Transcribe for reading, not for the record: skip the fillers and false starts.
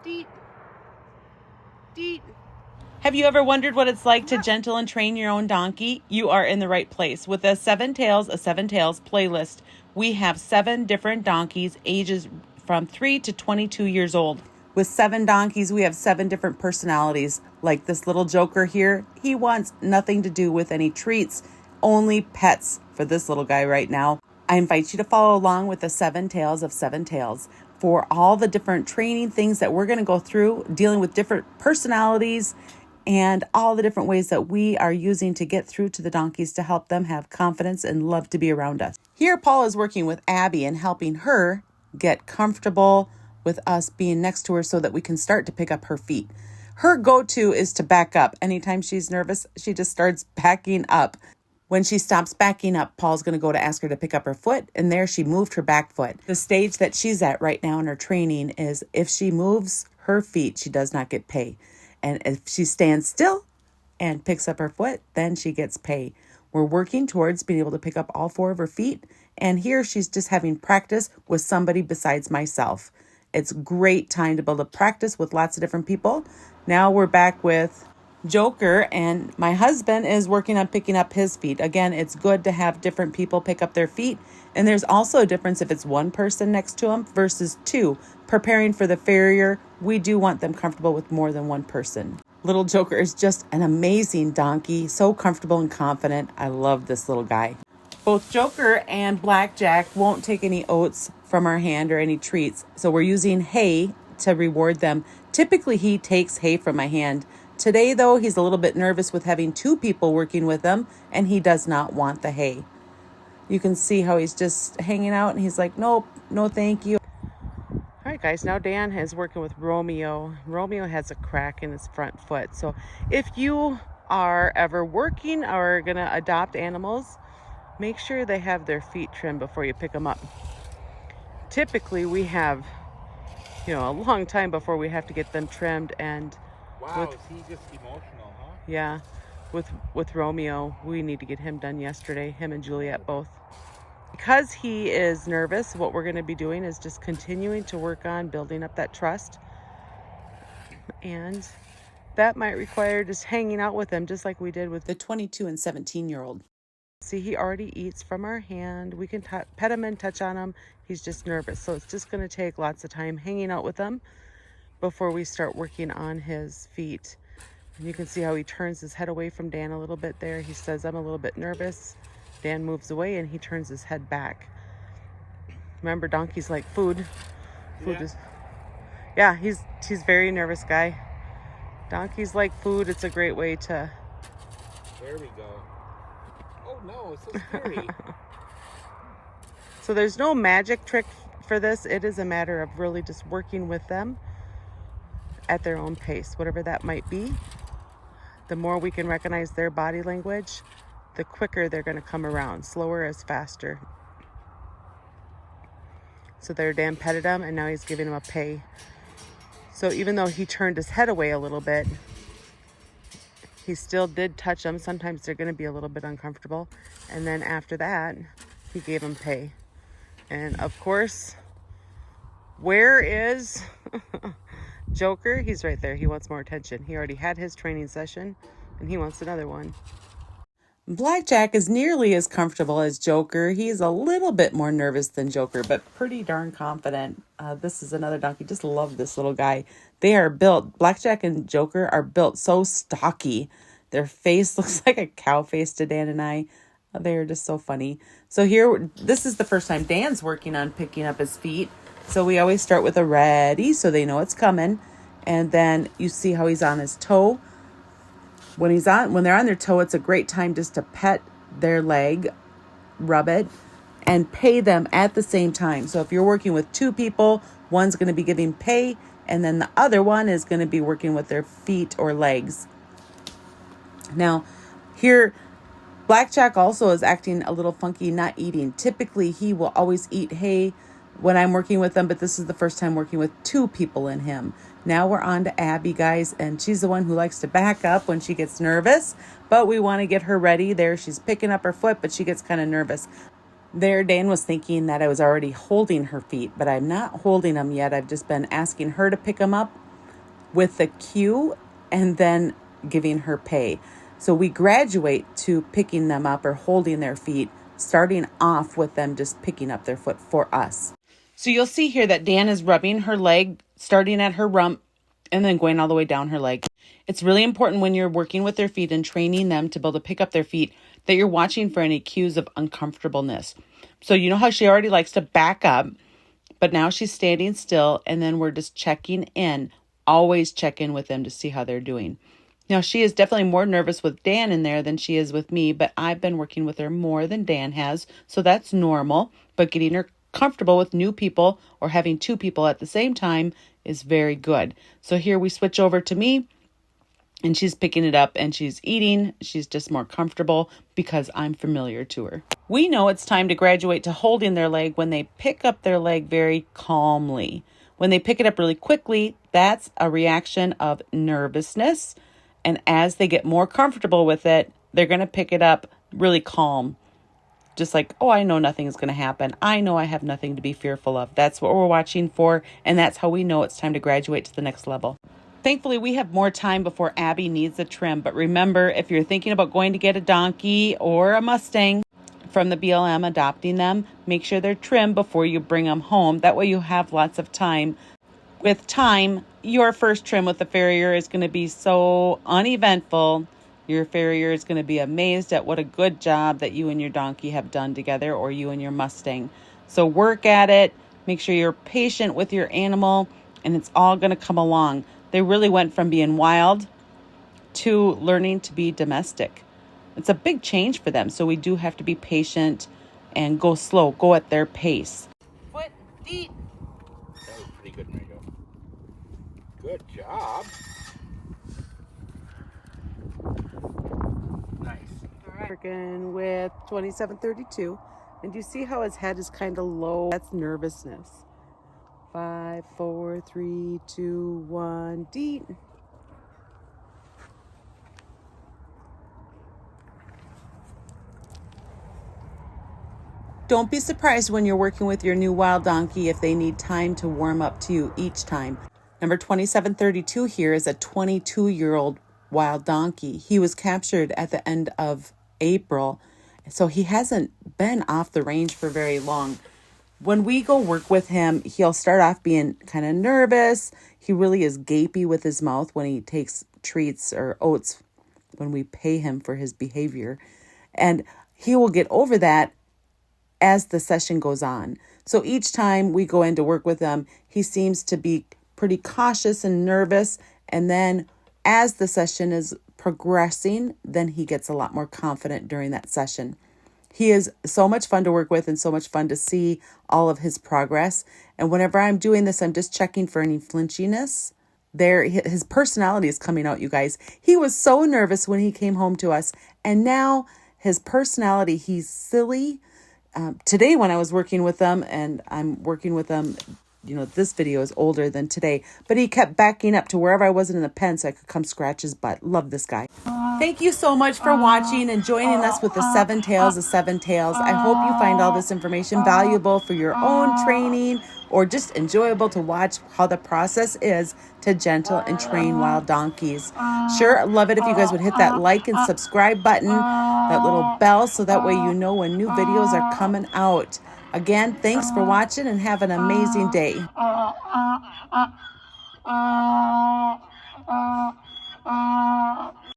Deet. Deet. Have you ever wondered what it's like to gentle and train your own donkey? You are in the right place. With a Seven Tails playlist, we have 7 different donkeys, ages from 3 to 22 years old. With 7 donkeys, we have 7 different personalities. Like this little Joker here, he wants nothing to do with any treats, only pets for this little guy right now. I invite you to follow along with the 7 Tales of 7 Tails for all the different training things that we're going to go through, dealing with different personalities and all the different ways that we are using to get through to the donkeys to help them have confidence and love to be around us. Here, Paul is working with Abby and helping her get comfortable with us being next to her so that we can start to pick up her feet. Her go-to is to back up. Anytime she's nervous, she just starts backing up. When she stops backing up, Paul's going to go to ask her to pick up her foot, and there she moved her back foot. The stage that she's at right now in her training is if she moves her feet, she does not get pay. And if she stands still and picks up her foot, then she gets pay. We're working towards being able to pick up all 4 of her feet, and here she's just having practice with somebody besides myself. It's a great time to build a practice with lots of different people. Now we're back with Joker, and my husband is working on picking up his feet. Again, it's good to have different people pick up their feet, and there's also a difference if it's 1 person next to them versus 2. Preparing for the farrier, we do want them comfortable with more than 1 person. Little Joker is just an amazing donkey, so comfortable and confident. I love this little guy. Both Joker and Blackjack won't take any oats from our hand or any treats, so we're using hay to reward them. Typically, he takes hay from my hand. Today, though, he's a little bit nervous with having 2 people working with him, and he does not want the hay. You can see how he's just hanging out, and he's like, nope, no thank you. All right, guys, now Dan is working with Romeo. Romeo has a crack in his front foot. So if you are ever working or going to adopt animals, make sure they have their feet trimmed before you pick them up. Typically, we have, a long time before we have to get them trimmed, and wow, is he just emotional, huh? Yeah, with Romeo, we need to get him done yesterday, him and Juliet both. Because he is nervous, what we're going to be doing is just continuing to work on building up that trust. And that might require just hanging out with him, just like we did with the 22 and 17-year-old. See, he already eats from our hand. We can pet him and touch on him. He's just nervous. So it's just going to take lots of time hanging out with him before we start working on his feet. And you can see how he turns his head away from Dan a little bit there. He says, I'm a little bit nervous. Dan moves away and he turns his head back. Remember, donkeys like food. He's very nervous guy. Donkeys like food. It's a great way to... There we go. Oh no, it's so scary. So there's no magic trick for this. It is a matter of really just working with them at their own pace, whatever that might be. The more we can recognize their body language, the quicker they're going to come around. Slower is faster. So there, Dan petted him, and now he's giving him a pay. So even though he turned his head away a little bit, he still did touch them. Sometimes they're going to be a little bit uncomfortable. And then after that, he gave him pay. And of course, where is Joker? He's right there. He wants more attention. He already had his training session, and he wants another one. Blackjack is nearly as comfortable as Joker. He's a little bit more nervous than Joker, but pretty darn confident. This is another donkey. Just love this little guy. They are built, Blackjack and Joker are built so stocky. Their face looks like a cow face to Dan and I. They're just so funny. So here, this is the first time Dan's working on picking up his feet. So we always start with a ready so they know it's coming. And then you see how he's on his toe. When they're on their toe, it's a great time just to pet their leg, rub it, and pay them at the same time. So if you're working with 2 people, one's going to be giving pay, and then the other one is going to be working with their feet or legs. Now, here, Blackjack also is acting a little funky, not eating. Typically, he will always eat hay when I'm working with them, but this is the first time working with 2 people in him. Now we're on to Abby, guys, and she's the one who likes to back up when she gets nervous, but we want to get her ready. There, she's picking up her foot, but she gets kind of nervous. There, Dan was thinking that I was already holding her feet, but I'm not holding them yet. I've just been asking her to pick them up, with the cue and then giving her pay. So we graduate to picking them up or holding their feet, starting off with them just picking up their foot for us. So you'll see here that Dan is rubbing her leg, starting at her rump and then going all the way down her leg. It's really important when you're working with their feet and training them to be able to pick up their feet that you're watching for any cues of uncomfortableness. So you know how she already likes to back up, but now she's standing still, and then we're just checking in. Always check in with them to see how they're doing. Now, she is definitely more nervous with Dan in there than she is with me, but I've been working with her more than Dan has, so that's normal. But getting her comfortable with new people or having two people at the same time is very good. So here we switch over to me, and she's picking it up and she's eating. She's just more comfortable because I'm familiar to her. We know it's time to graduate to holding their leg when they pick up their leg very calmly. When they pick it up really quickly, that's a reaction of nervousness. And as they get more comfortable with it, they're going to pick it up really calm. Just like, oh, I know nothing is going to happen. I know I have nothing to be fearful of. That's what we're watching for. And that's how we know it's time to graduate to the next level. Thankfully, we have more time before Abby needs a trim. But remember, if you're thinking about going to get a donkey or a Mustang from the BLM, adopting them, make sure they're trimmed before you bring them home. That way you have lots of time. With time, your first trim with the farrier is going to be so uneventful. Your farrier is going to be amazed at what a good job that you and your donkey have done together, or you and your Mustang. So work at it. Make sure you're patient with your animal, and it's all going to come along. They really went from being wild to learning to be domestic. It's a big change for them. So we do have to be patient and go slow, go at their pace. Foot, feet. That was pretty good, MaryJo. Good job. Nice. All right. Working with 2732. And you see how his head is kind of low? That's nervousness. 5, 4, 3, 2, 1, deep. Don't be surprised when you're working with your new wild donkey if they need time to warm up to you each time. Number 2732 here is a 22-year-old wild donkey. He was captured at the end of April, so he hasn't been off the range for very long. When we go work with him, he'll start off being kind of nervous. He really is gapy with his mouth when he takes treats or oats when we pay him for his behavior. And he will get over that as the session goes on. So each time we go in to work with him, he seems to be pretty cautious and nervous. And then as the session is progressing, then he gets a lot more confident during that session. He is so much fun to work with and so much fun to see all of his progress. And whenever I'm doing this, I'm just checking for any flinchiness. There, his personality is coming out, you guys. He was so nervous when he came home to us. And now his personality, he's silly. Today when I was working with them, and I'm working with them, you know, this video is older than today, but he kept backing up to wherever I wasn't in the pen so I could come scratch his butt. Love this guy. Thank you so much for watching and joining us with the 7 Tails of 7 Tails. I hope you find all this information valuable for your own training or just enjoyable to watch how the process is to gentle and train wild donkeys. Sure, love it if you guys would hit that like and subscribe button, that little bell, so that way you know when new videos are coming out. Again, thanks for watching and have an amazing day.